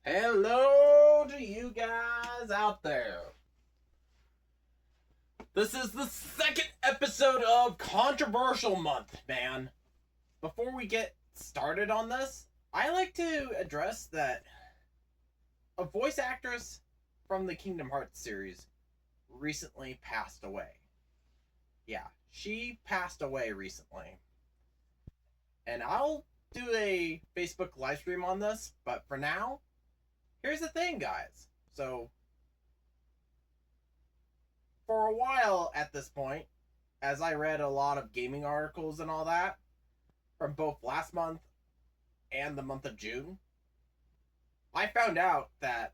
Hello to you guys out there. This is the second episode of Controversial Month, man. Before we get started on this, I like to address that a voice actress from the Kingdom Hearts series recently passed away. Yeah, she passed away recently. And I'll do a Facebook live stream on this, but for now, here's the thing, guys. So, for a while at this point, as I read a lot of gaming articles and all that, from both last month and the month of June, I found out that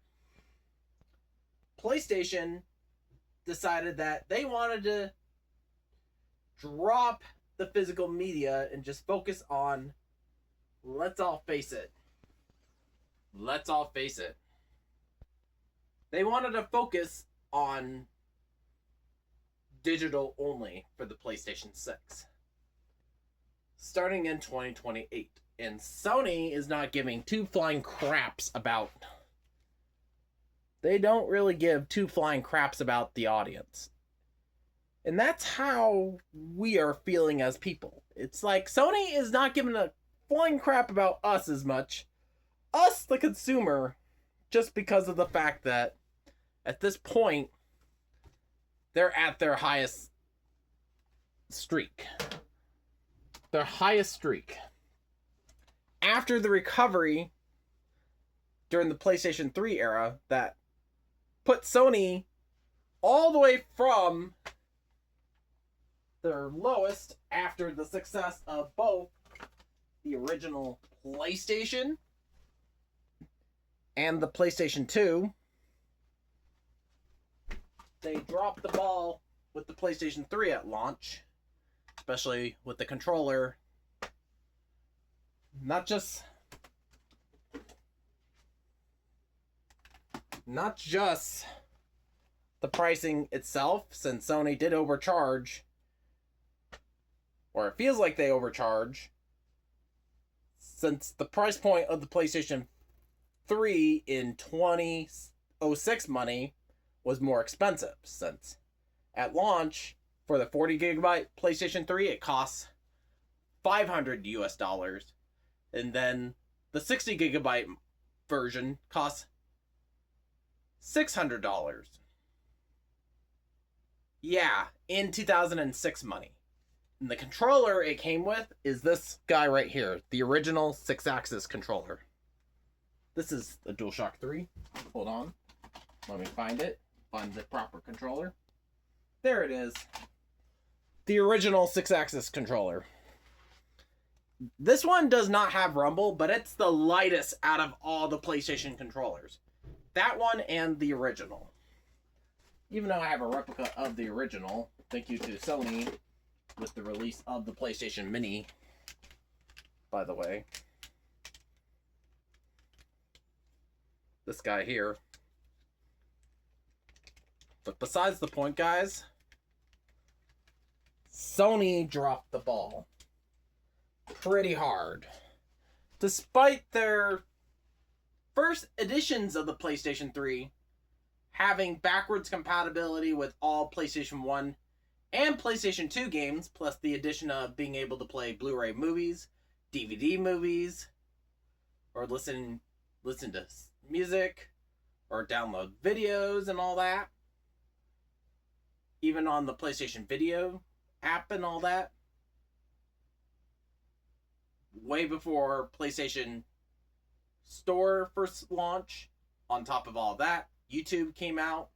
PlayStation decided that they wanted to drop the physical media and just focus on, let's all face it, they wanted to focus on digital only for the PlayStation 6 starting in 2028. And Sony is not giving two flying craps about, they don't really give two flying craps about the audience. And that's how we are feeling as people. It's like Sony is not giving a flying crap about us as much, us the consumer, just because of the fact that at this point they're at their highest streak. Their highest streak. After the recovery during the PlayStation 3 era that put Sony all the way from their lowest after the success of both the original PlayStation and the PlayStation 2. They dropped the ball with the PlayStation 3 at launch, especially with the controller. Not just the pricing itself, since Sony did overcharge, or it feels like they overcharge, since the price point of the PlayStation 3 in 2006 money was more expensive, since at launch for the 40 gigabyte PlayStation 3 it costs $500 US, and then the 60 gigabyte version costs $600. Yeah, in 2006 money. And the controller it came with is this guy right here, the original 6-axis controller. This is the DualShock 3. Hold on. Let me find it. Find the proper controller. There it is. The original 6-axis controller. This one does not have rumble, but it's the lightest out of all the PlayStation controllers. That one and the original. Even though I have a replica of the original, thank you to Sony with the release of the PlayStation Mini, by the way. This guy here. But besides the point, guys, Sony dropped the ball pretty hard. Despite their first editions of the PlayStation 3 having backwards compatibility with all PlayStation 1 and PlayStation 2 games, plus the addition of being able to play Blu-ray movies, DVD movies, or listen to music, or download videos and all that. Even on the PlayStation Video app and all that. Way before PlayStation Store first launch. On top of all that, YouTube came out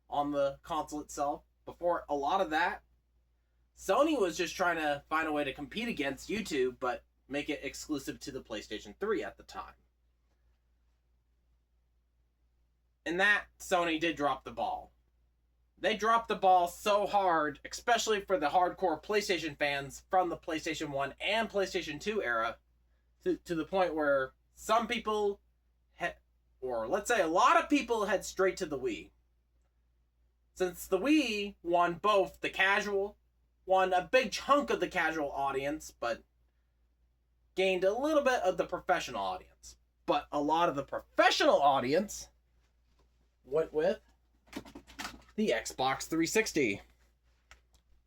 on the console itself. Before a lot of that, Sony was just trying to find a way to compete against YouTube, but make it exclusive to the PlayStation 3 at the time. And that, Sony did drop the ball. They dropped the ball so hard, especially for the hardcore PlayStation fans from the PlayStation 1 and PlayStation 2 era, to the point where some people, or let's say a lot of people, head straight to the Wii. Since the Wii won a big chunk of the casual audience, but gained a little bit of the professional audience. But a lot of the professional audience went with the Xbox 360.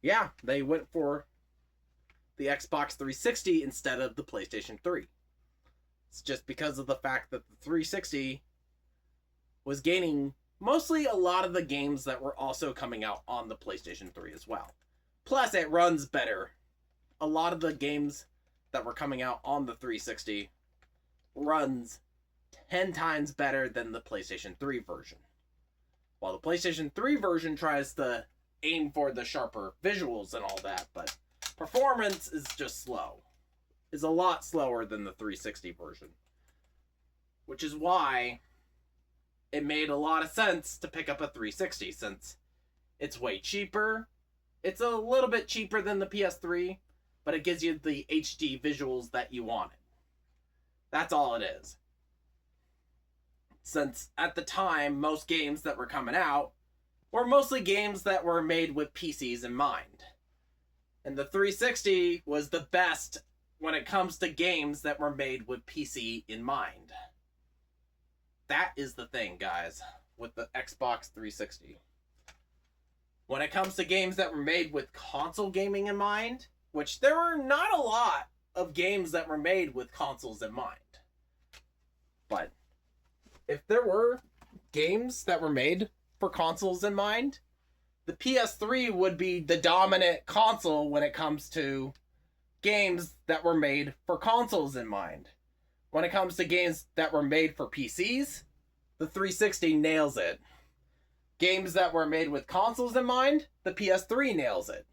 Yeah, they went for the Xbox 360 instead of the PlayStation 3. It's just because of the fact that the 360 was gaining mostly a lot of the games that were also coming out on the PlayStation 3 as well. Plus, it runs better. A lot of the games that were coming out on the 360 runs 10 times better than the PlayStation 3 version. While the PlayStation 3 version tries to aim for the sharper visuals and all that, but performance is just slow. Is a lot slower than the 360 version. Which is why it made a lot of sense to pick up a 360 since it's way cheaper. It's a little bit cheaper than the PS3, but it gives you the HD visuals that you wanted. That's all it is. Since at the time, most games that were coming out were mostly games that were made with PCs in mind. And the 360 was the best when it comes to games that were made with PC in mind. That is the thing, guys, with the Xbox 360. When it comes to games that were made with console gaming in mind, which there were not a lot of games that were made with consoles in mind. But if there were games that were made for consoles in mind, the PS3 would be the dominant console when it comes to games that were made for consoles in mind. When it comes to games that were made for PCs, the 360 nails it. Games that were made with consoles in mind, the PS3 nails it.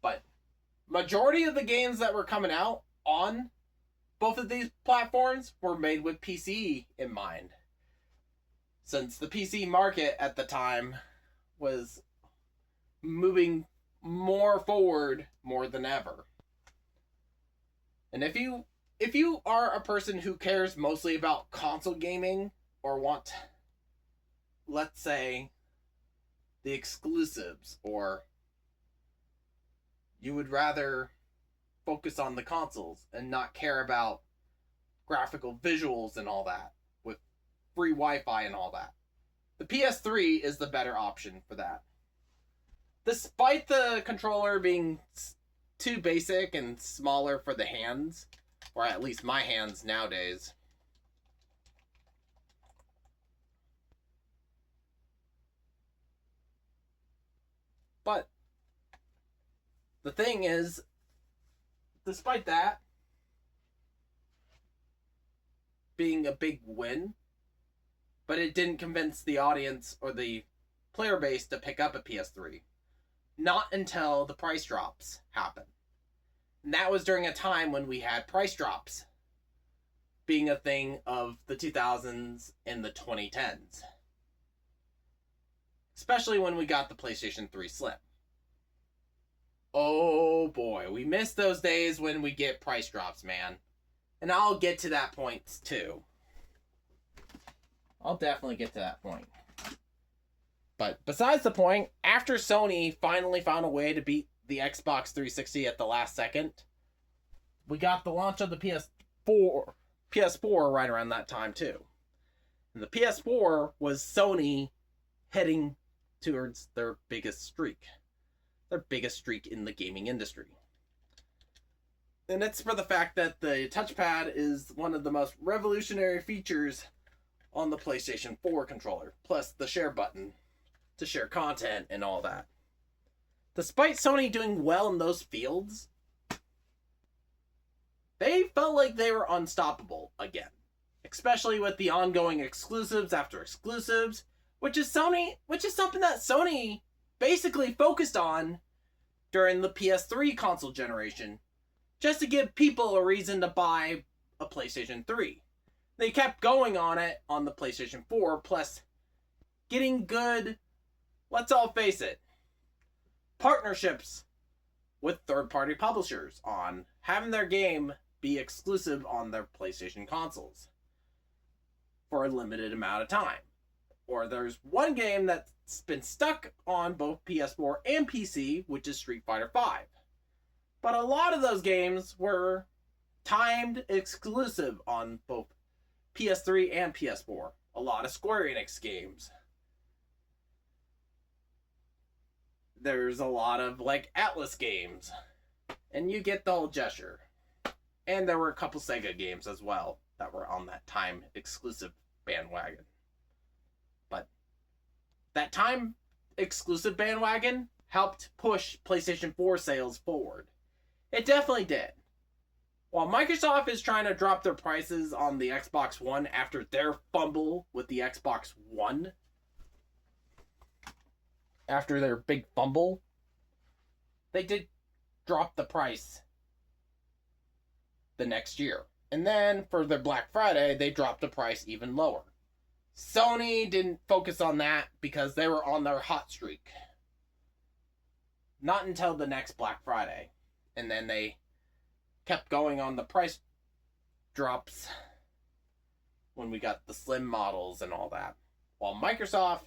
But majority of the games that were coming out on both of these platforms were made with PC in mind. Since the PC market at the time was moving more forward more than ever. And if you are a person who cares mostly about console gaming or want, let's say, the exclusives, or you would rather focus on the consoles and not care about graphical visuals and all that with free Wi-Fi and all that, the PS3 is the better option for that. Despite the controller being too basic and smaller for the hands, or at least my hands nowadays. But the thing is, despite that being a big win, but it didn't convince the audience or the player base to pick up a PS3. Not until the price drops happened. And that was during a time when we had price drops being a thing of the 2000s and the 2010s. Especially when we got the PlayStation 3 Slim. Oh boy, we miss those days when we get price drops, man. And I'll get to that point too. I'll definitely get to that point. But besides the point, after Sony finally found a way to beat the Xbox 360 at the last second, we got the launch of the PS4 right around that time too. And the PS4 was Sony heading towards their biggest streak in the gaming industry. And it's for the fact that the touchpad is one of the most revolutionary features on the PlayStation 4 controller, plus the share button to share content and all that. Despite Sony doing well in those fields, they felt like they were unstoppable again. Especially with the ongoing exclusives after exclusives, which is something that Sony basically focused on during the PS3 console generation, just to give people a reason to buy a PlayStation 3. They kept going on it on the PlayStation 4, plus getting good, let's all face it, partnerships with third-party publishers on having their game be exclusive on their PlayStation consoles for a limited amount of time. Or there's one game that's been stuck on both PS4 and PC, which is Street Fighter V. But a lot of those games were timed exclusive on both PS3 and PS4. A lot of Square Enix games. There's a lot of like Atlas games. And you get the whole gesture. And there were a couple Sega games as well that were on that time exclusive bandwagon. But that time exclusive bandwagon helped push PlayStation 4 sales forward. It definitely did. While Microsoft is trying to drop their prices on the Xbox One after their fumble with the Xbox One, after their big fumble, they did drop the price the next year. And then for their Black Friday, they dropped the price even lower. Sony didn't focus on that because they were on their hot streak. Not until the next Black Friday. And then they kept going on the price drops when we got the slim models and all that. While Microsoft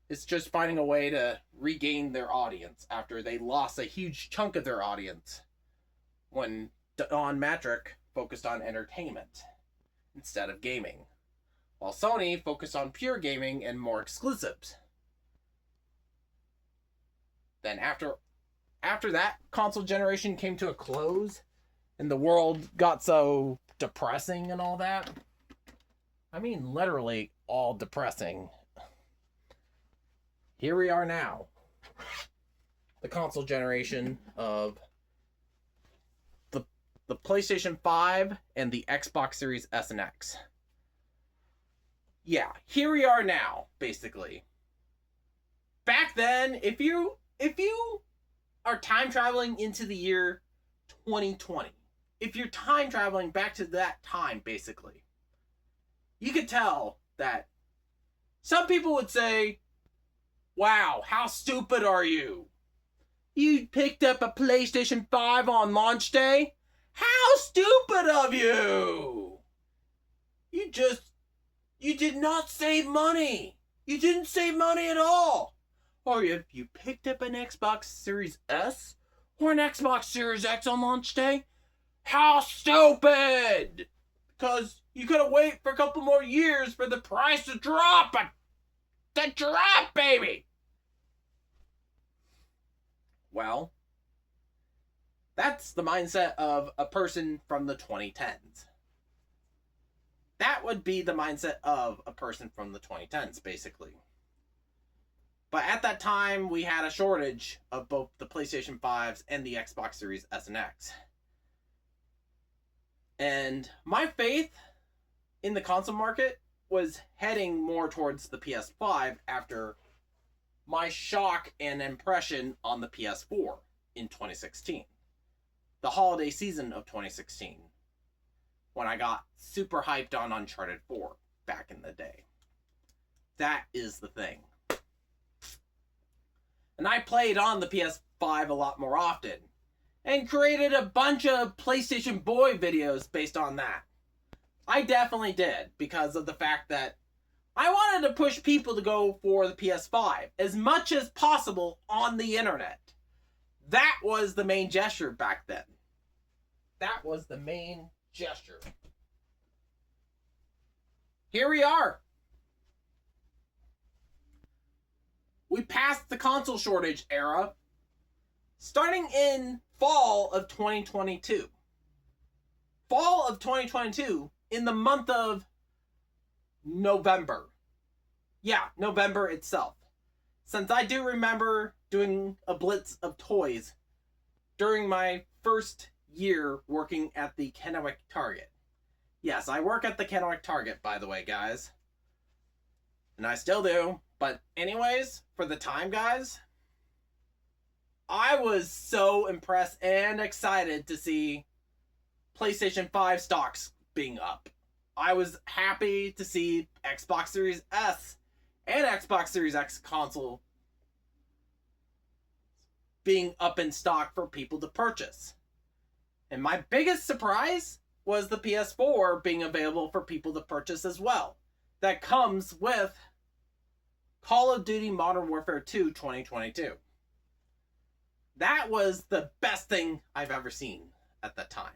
is just finding a way to regain their audience after they lost a huge chunk of their audience when Don Matrick focused on entertainment instead of gaming. While Sony focused on pure gaming and more exclusives. Then after that console generation came to a close and the world got so depressing and all that. I mean, literally all depressing. Here we are now. The console generation of the PlayStation 5 and the Xbox Series S and X. Yeah, here we are now, basically. Back then, if you are time traveling into the year 2020, if you're time traveling back to that time, basically, you could tell that some people would say, wow, how stupid are you? You picked up a PlayStation 5 on launch day? How stupid of you! You did not save money. You didn't save money at all. Or if you picked up an Xbox Series S or an Xbox Series X on launch day, how stupid! Because you could have waited for a couple more years for the price to drop. To drop, baby! Well, that's the mindset of a person from the 2010s. That would be the mindset of a person from the 2010s, basically. But at that time, we had a shortage of both the PlayStation 5s and the Xbox Series S and X. And my faith in the console market was heading more towards the PS5 after my shock and impression on the PS4 in 2016. The holiday season of 2016. When I got super hyped on Uncharted 4 back in the day. That is the thing. And I played on the PS5 a lot more often. And created a bunch of PlayStation Boy videos based on that. I definitely did. Because of the fact that I wanted to push people to go for the PS5 as much as possible on the internet. That was the main gesture back then. That was the main gesture. Here we are. We passed the console shortage era, starting in fall of 2022. Fall of 2022, in the month of November. Yeah, November itself. Since I do remember doing a blitz of toys during my first year working at the Kennewick Target. Yes, I work at the Kennewick Target, by the way, guys. And I still do. But anyways, for the time, guys, I was so impressed and excited to see PlayStation 5 stocks being up. I was happy to see Xbox Series S and Xbox Series X console being up in stock for people to purchase. And my biggest surprise was the PS4 being available for people to purchase as well. That comes with Call of Duty Modern Warfare 2 2022. That was the best thing I've ever seen at that time.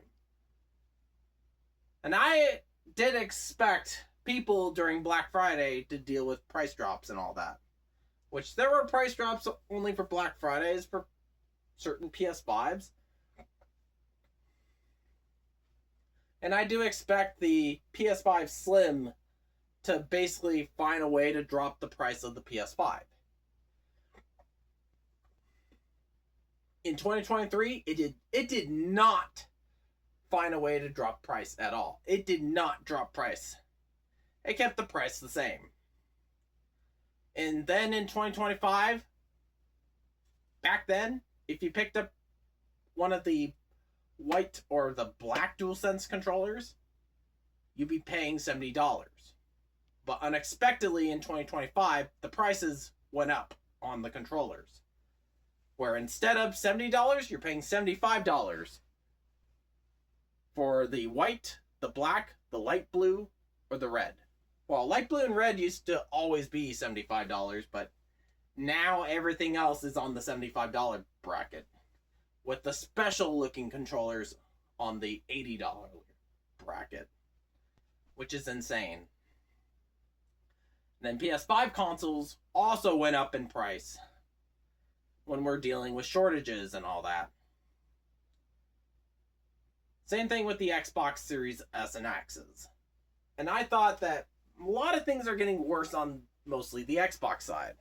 And I did expect people during Black Friday to deal with price drops and all that. Which there were price drops only for Black Fridays for certain PS5s. And I do expect the PS5 Slim to basically find a way to drop the price of the PS5. In 2023, it did not find a way to drop price at all. It did not drop price. It kept the price the same. And then in 2025, back then, if you picked up one of the white or the black DualSense controllers, you'd be paying $70. But unexpectedly in 2025, the prices went up on the controllers. Where instead of $70, you're paying $75 for the white, the black, the light blue, or the red. Well, light blue and red used to always be $75, but now everything else is on the $75 bracket, with the special looking controllers on the $80 bracket, which is insane. Then PS5 consoles also went up in price when we're dealing with shortages and all that. Same thing with the Xbox Series S and X's. And I thought that a lot of things are getting worse on mostly the Xbox side.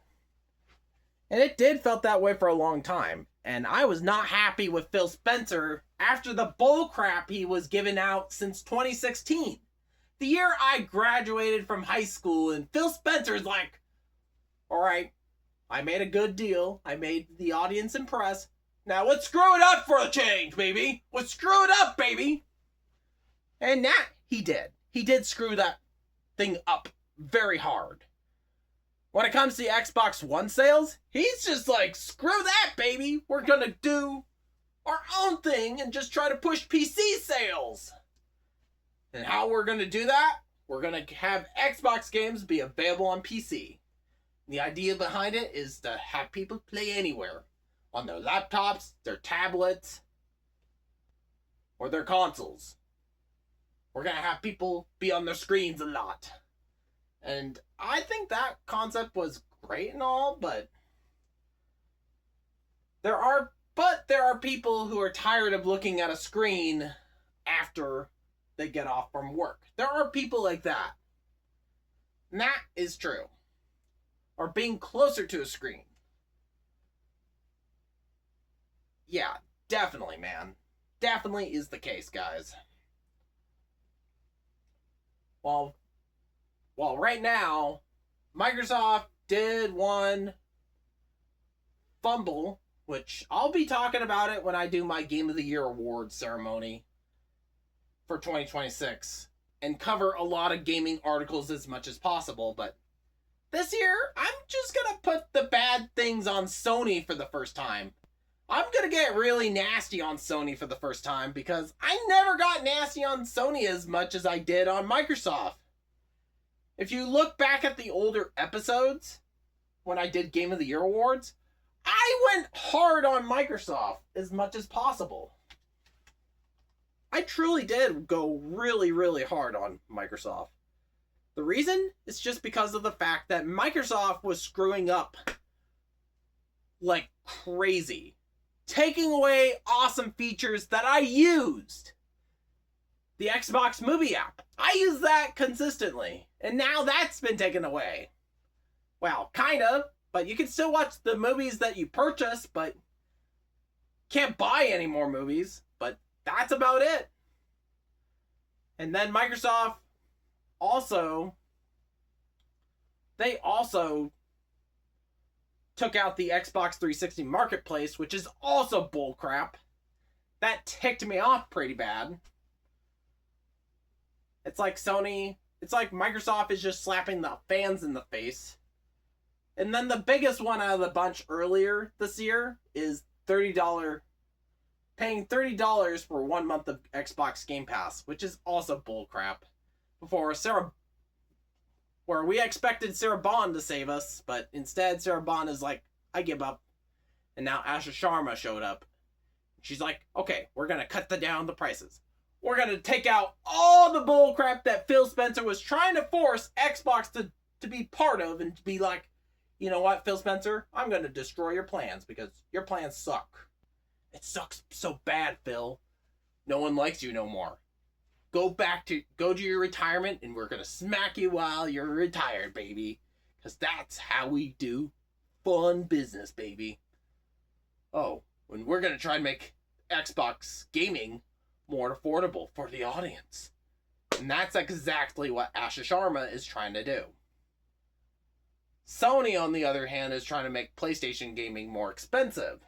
And it did felt that way for a long time. And I was not happy with Phil Spencer after the bull crap he was giving out since 2016. The year I graduated from high school, and Phil Spencer's like, alright, I made a good deal. I made the audience impressed. Now let's screw it up for a change, baby. Let's screw it up, baby. And that he did. He did screw that thing up very hard. When it comes to the Xbox One sales, he's just like, screw that, baby. We're gonna do our own thing and just try to push PC sales. And how we're gonna do that? We're gonna have Xbox games be available on PC. The idea behind it is to have people play anywhere. On their laptops, their tablets, or their consoles. We're gonna have people be on their screens a lot. And I think that concept was great and all, but there are people who are tired of looking at a screen after they get off from work. There are people like that. And that is true. Or being closer to a screen. Yeah, definitely, man. Definitely is the case, guys. Well, right now, Microsoft did one fumble, which I'll be talking about it when I do my Game of the Year awards ceremony for 2026 and cover a lot of gaming articles as much as possible, but this year, I'm just gonna put the bad things on Sony for the first time. I'm gonna get really nasty on Sony for the first time because I never got nasty on Sony as much as I did on Microsoft. If you look back at the older episodes, when I did Game of the Year awards, I went hard on Microsoft as much as possible. I truly did go really, really hard on Microsoft. The reason is just because of the fact that Microsoft was screwing up like crazy. Taking away awesome features that I used. The Xbox Movie app. I use that consistently. And now that's been taken away. Well, kind of. But you can still watch the movies that you purchase, but can't buy any more movies. But that's about it. And then Microsoft they also took out the Xbox 360 Marketplace, which is also bullcrap. That ticked me off pretty bad. It's like Microsoft is just slapping the fans in the face. And then the biggest one out of the bunch earlier this year is paying $30 for 1 month of Xbox Game Pass, which is also bullcrap. Where we expected Sarah Bond to save us, but instead Sarah Bond is like, I give up. And now Asha Sharma showed up. She's like, okay, we're gonna cut down the prices. We're going to take out all the bullcrap that Phil Spencer was trying to force Xbox to be part of, and to be like, you know what, Phil Spencer? I'm going to destroy your plans because your plans suck. It sucks so bad, Phil. No one likes you no more. Go to your retirement, and we're going to smack you while you're retired, baby. Because that's how we do fun business, baby. Oh, and we're going to try and make Xbox gaming more affordable for the audience. And that's exactly what Asha Sharma is trying to do. Sony, on the other hand, is trying to make PlayStation gaming more expensive.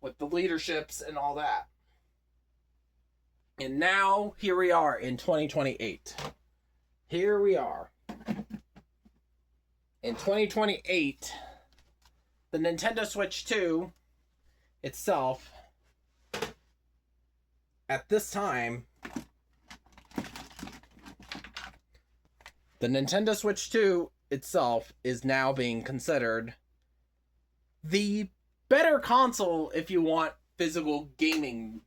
With the leaderships and all that. And now, here we are in 2028. Here we are. In 2028, the Nintendo Switch 2 itself, at this time, the Nintendo Switch 2 itself is now being considered the better console if you want physical gaming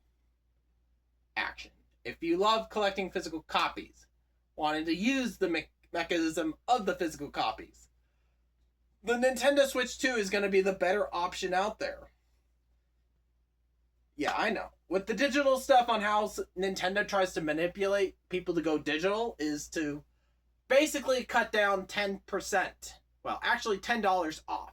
action. If you love collecting physical copies, wanting to use the mechanism of the physical copies, the Nintendo Switch 2 is going to be the better option out there. Yeah, I know. With the digital stuff on how Nintendo tries to manipulate people to go digital is to basically cut down 10%. Well, actually $10 off.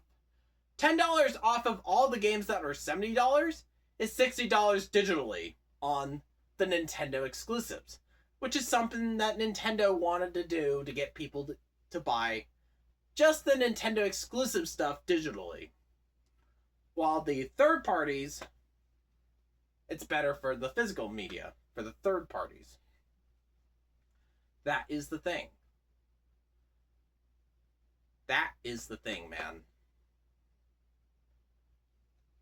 $10 off of all the games that are $70 is $60 digitally on the Nintendo exclusives, which is something that Nintendo wanted to do to get people to buy just the Nintendo exclusive stuff digitally. While the third parties, it's better for the physical media, for the third parties. That is the thing. That is the thing, man.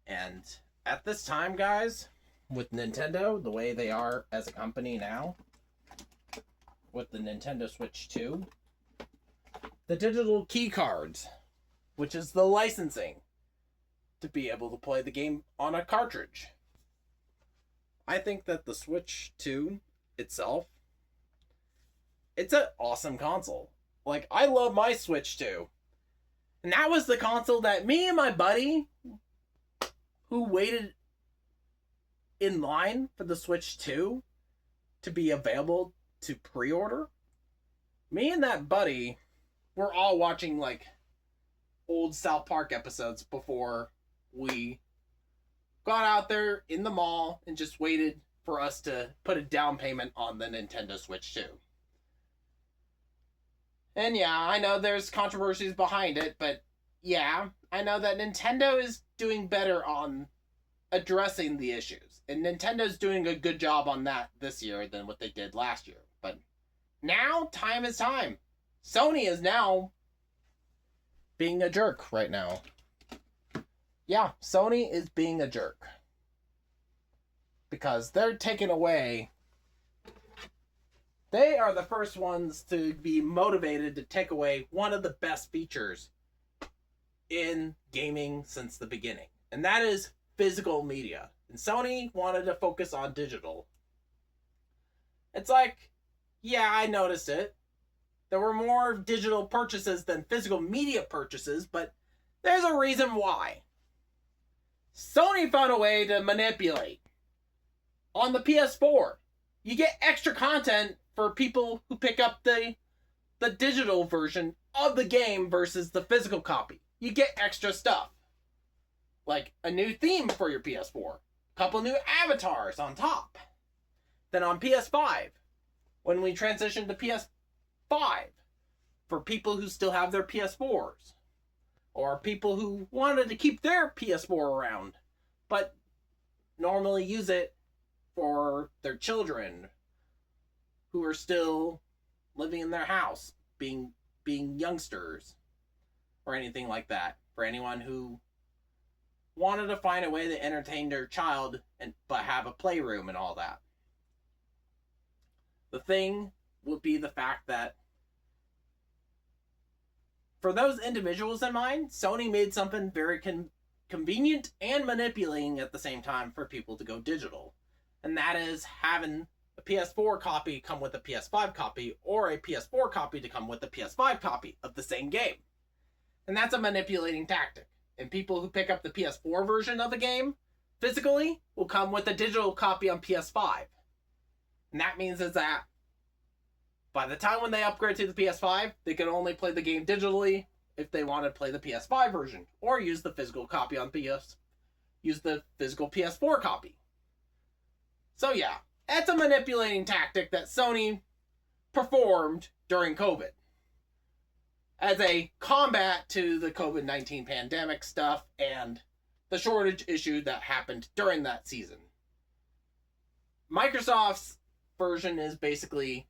And at this time, guys, with Nintendo, the way they are as a company now, with the Nintendo Switch 2, the digital key cards, which is the licensing to be able to play the game on a cartridge. I think that the Switch 2 itself, it's an awesome console. Like, I love my Switch 2. And that was the console that me and my buddy, who waited in line for the Switch 2 to be available to pre-order, me and that buddy were all watching, like, old South Park episodes before we got out there in the mall and just waited for us to put a down payment on the Nintendo Switch 2. And yeah, I know there's controversies behind it, but yeah, I know that Nintendo is doing better on addressing the issues. And Nintendo's doing a good job on that this year than what they did last year. But now, time is time. Sony is now being a jerk right now. Yeah, Sony is being a jerk. Because they're taking away... They are the first ones to be motivated to take away one of the best features in gaming since the beginning. And that is physical media. And Sony wanted to focus on digital. It's like, yeah, I noticed it. There were more digital purchases than physical media purchases, but there's a reason why. Sony found a way to manipulate. On the PS4, you get extra content for people who pick up the digital version of the game versus the physical copy. You get extra stuff. Like a new theme for your PS4. A couple new avatars on top. Then on PS5, when we transitioned to PS5, for people who still have their PS4s, or people who wanted to keep their PS4 around, but normally use it for their children who are still living in their house, being youngsters, or anything like that. For anyone who wanted to find a way to entertain their child but have a playroom and all that. The thing would be the fact that for those individuals in mind, Sony made something very convenient and manipulating at the same time for people to go digital. and that is having a PS4 copy come with a PS5 copy, or a PS4 copy to come with a PS5 copy of the same game. And that's a manipulating tactic. And people who pick up the PS4 version of the game physically will come with a digital copy on PS5. And that means is that by the time when they upgrade to the PS5, they can only play the game digitally if they want to play the PS5 version, or use the physical copy on use the physical PS4 copy. So yeah, that's a manipulating tactic that Sony performed during COVID as a combat to the COVID-19 pandemic stuff and the shortage issue that happened during that season. Microsoft's version is basically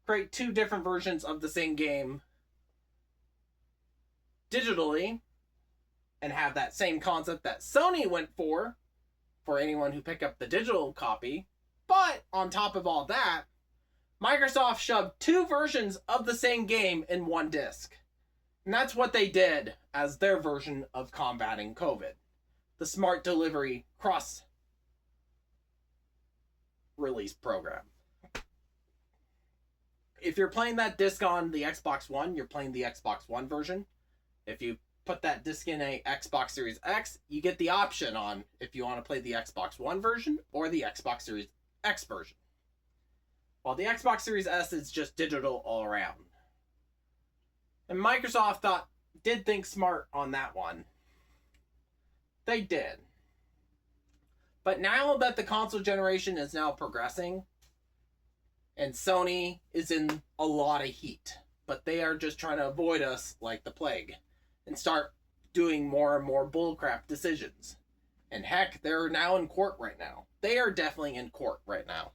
create two different versions of the same game digitally and have that same concept that Sony went for anyone who picked up the digital copy. But on top of all that, Microsoft shoved two versions of the same game in one disc. And that's what they did as their version of combating COVID. The Smart Delivery cross-release program. If you're playing that disc on the Xbox One, you're playing the Xbox One version. If you put that disc in a Xbox Series X, you get the option on if you want to play the Xbox One version or the Xbox Series X version. While the Xbox Series S is just digital all around. And Microsoft did think smart on that one. They did. But now that the console generation is now progressing, and Sony is in a lot of heat, but they are just trying to avoid us like the plague and start doing more and more bullcrap decisions. And heck, they're now in court right now. They are definitely in court right now.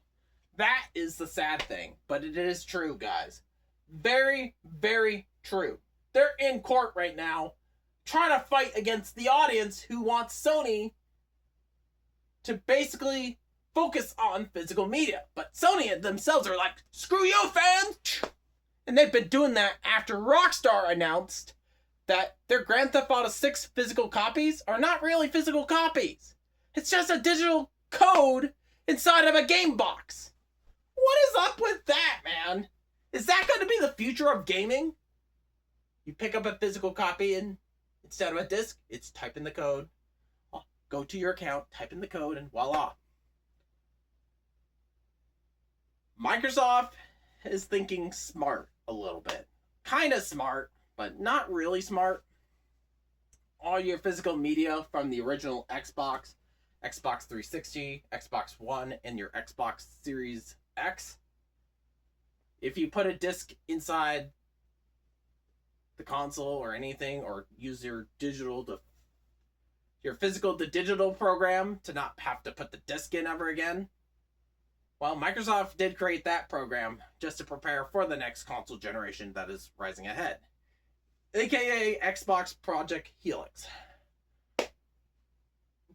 That is the sad thing, but it is true, guys. Very, very true. They're in court right now trying to fight against the audience who wants Sony to basically focus on physical media. But Sony themselves are like, screw you, fans! And they've been doing that after Rockstar announced that their Grand Theft Auto 6 physical copies are not really physical copies. It's just a digital code inside of a game box. What is up with that, man? Is that going to be the future of gaming? You pick up a physical copy and instead of a disc, it's type in the code. Go to your account, type in the code, and voila. Microsoft is thinking smart a little bit. Kind of smart, but not really smart. All your physical media from the original Xbox, Xbox 360, Xbox One, and your Xbox Series X. If you put a disc inside the console or anything, or use your physical to digital program to not have to put the disc in ever again. Well, Microsoft did create that program just to prepare for the next console generation that is rising ahead, aka Xbox Project Helix.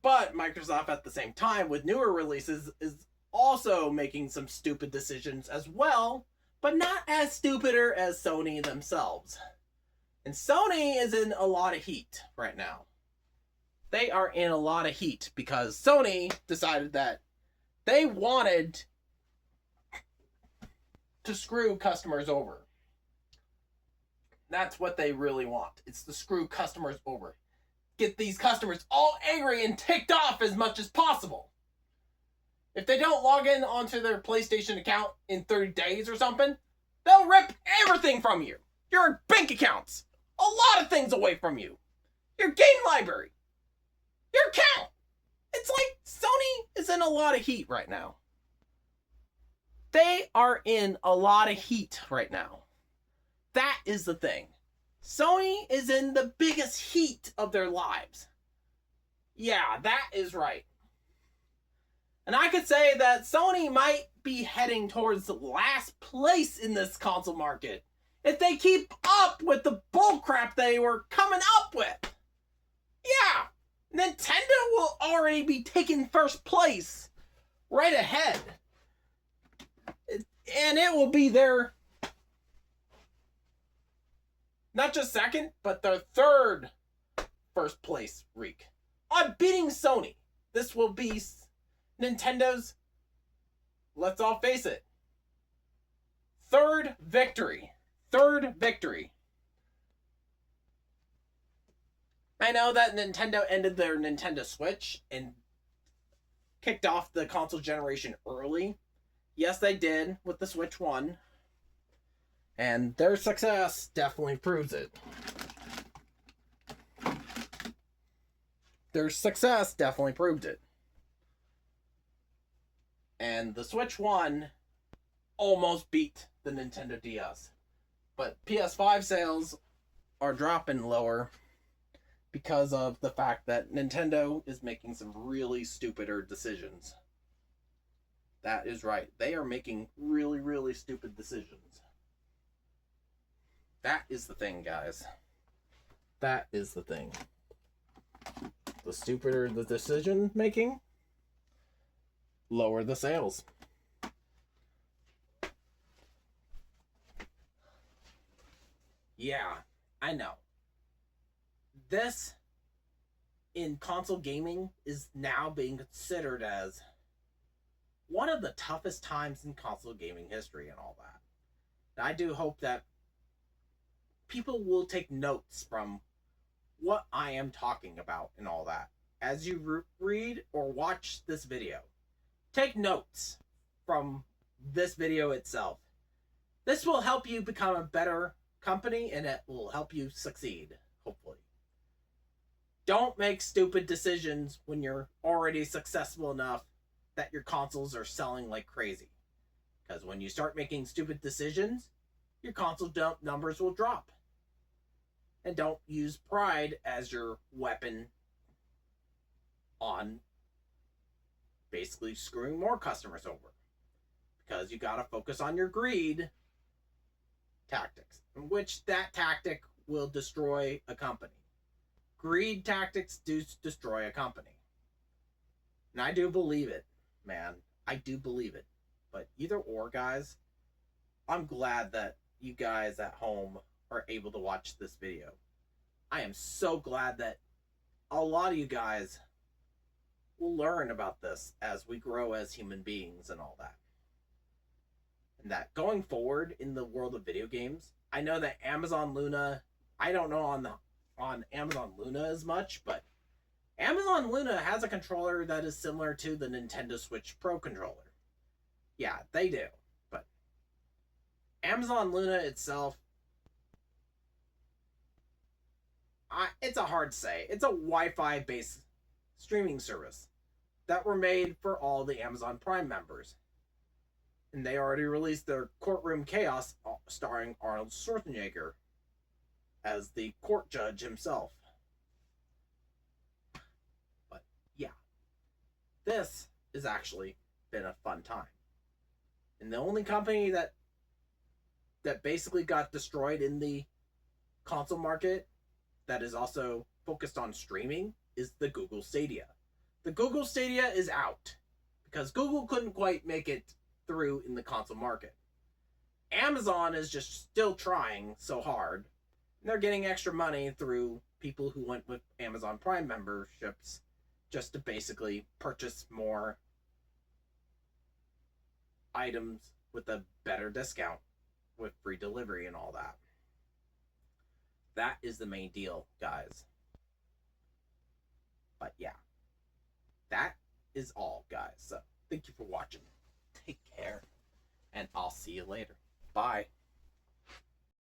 But Microsoft at the same time with newer releases is also making some stupid decisions as well, but not as stupider as Sony themselves. And Sony is in a lot of heat right now. They are in a lot of heat because Sony decided that they wanted to screw customers over. That's what they really want. It's to screw customers over. Get these customers all angry and ticked off as much as possible. If they don't log in onto their PlayStation account in 30 days or something, they'll rip everything from you. Your bank accounts. A lot of things away from you. Your game library. Your account. It's like Sony is in a lot of heat right now. They are in a lot of heat right now. That is the thing. Sony is in the biggest heat of their lives. Yeah, that is right. And I could say that Sony might be heading towards last place in this console market if they keep up with the bullcrap they were coming up with. Yeah, Nintendo will already be taking first place right ahead. And it will be their not just second, but their third first place reek. I'm beating Sony. This will be Nintendo's, let's all face it, third victory. Third victory. I know that Nintendo ended their Nintendo Switch and kicked off the console generation early. Yes, they did with the Switch 1. And their success definitely proves it. Their success definitely proved it. And the Switch 1 almost beat the Nintendo DS. But PS5 sales are dropping lower because of the fact that Nintendo is making some really stupider decisions. That is right. They are making really, really stupid decisions. That is the thing, guys. That is the thing. The stupider the decision making, lower the sales. Yeah, I know. This in console gaming is now being considered as one of the toughest times in console gaming history and all that. And I do hope that people will take notes from what I am talking about and all that as you read or watch this video. Take notes from this video itself. This will help you become a better company and it will help you succeed, hopefully. Don't make stupid decisions when you're already successful enough that your consoles are selling like crazy. Because when you start making stupid decisions, your console numbers will drop. And don't use pride as your weapon on basically screwing more customers over. Because you gotta focus on your greed tactics, in which that tactic will destroy a company. Greed tactics do destroy a company. And I do believe it, man. I do believe it. But either or, guys, I'm glad that you guys at home are able to watch this video. I am so glad that a lot of you guys will learn about this as we grow as human beings and all that. And that going forward in the world of video games, I know that Amazon Luna, I don't know on Amazon Luna as much, but Amazon Luna has a controller that is similar to the Nintendo Switch Pro controller. Yeah, they do. But Amazon Luna itself, it's a hard say. It's a Wi-Fi based streaming service that were made for all the Amazon Prime members. And they already released their Courtroom Chaos starring Arnold Schwarzenegger as the court judge himself. But yeah, this has actually been a fun time. And the only company that basically got destroyed in the console market that is also focused on streaming is the Google Stadia. The Google Stadia is out because Google couldn't quite make it through in the console market. Amazon is just still trying so hard. And they're getting extra money through people who went with Amazon Prime memberships just to basically purchase more items with a better discount with free delivery and all that. That is the main deal, guys. But yeah, that is all, guys. So thank you for watching. Take care, and I'll see you later. Bye.